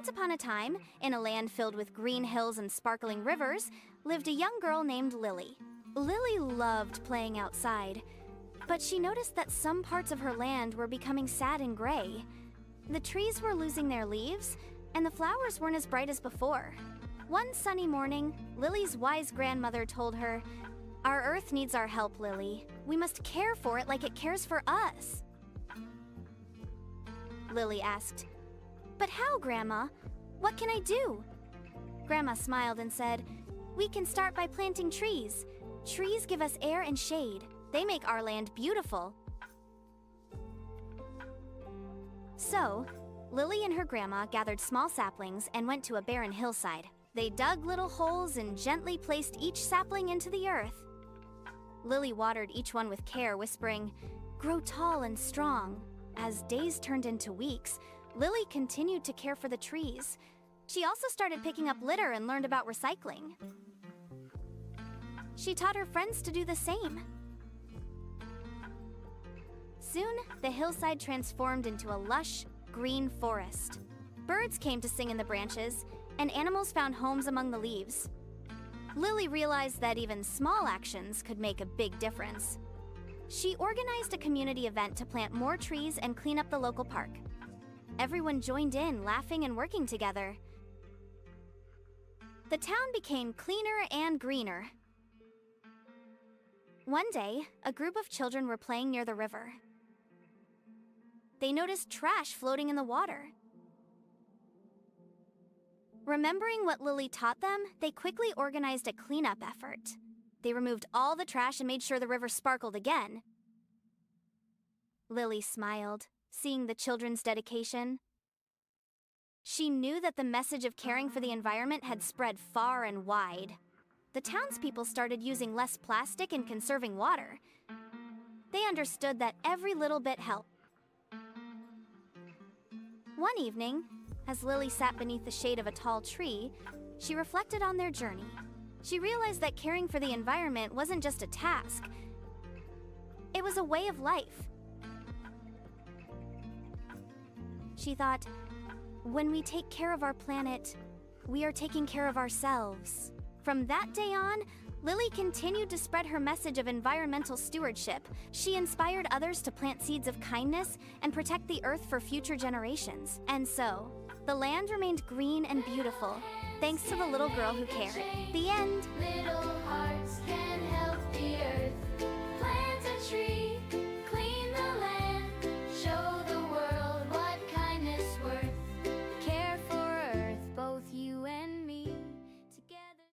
Once upon a time, in a land filled with green hills and sparkling rivers, lived a young girl named Lily. Lily loved playing outside, but she noticed that some parts of her land were becoming sad and gray. The trees were losing their leaves, and the flowers weren't as bright as before. One sunny morning, Lily's wise grandmother told her, "Our earth needs our help, Lily. We must care for it like it cares for us." Lily asked, "But how, Grandma? What can I do?" Grandma smiled and said, "We can start by planting trees. Trees give us air and shade. They make our land beautiful." So, Lily and her grandma gathered small saplings and went to a barren hillside. They dug little holes and gently placed each sapling into the earth. Lily watered each one with care, whispering, "Grow tall and strong." As days turned into weeks, Lily continued to care for the trees. She also started picking up litter and learned about recycling. She taught her friends to do the same. Soon, the hillside transformed into a lush, green forest. Birds came to sing in the branches, and animals found homes among the leaves. Lily realized that even small actions could make a big difference. She organized a community event to plant more trees and clean up the local park. Everyone joined in, laughing and working together. The town became cleaner and greener. One day, a group of children were playing near the river. They noticed trash floating in the water. Remembering what Lily taught them, they quickly organized a cleanup effort. They removed all the trash and made sure the river sparkled again. Lily smiled, seeing the children's dedication. She knew that the message of caring for the environment had spread far and wide. The townspeople started using less plastic and conserving water. They understood that every little bit helped. One evening, as Lily sat beneath the shade of a tall tree, she reflected on their journey. She realized that caring for the environment wasn't just a task. It was a way of life. She thought, when we take care of our planet, we are taking care of ourselves. From that day on, Lily continued to spread her message of environmental stewardship. She inspired others to plant seeds of kindness and protect the earth for future generations. And so, the land remained green and beautiful, thanks to the little girl who cared. The end. Little hearts can help the earth.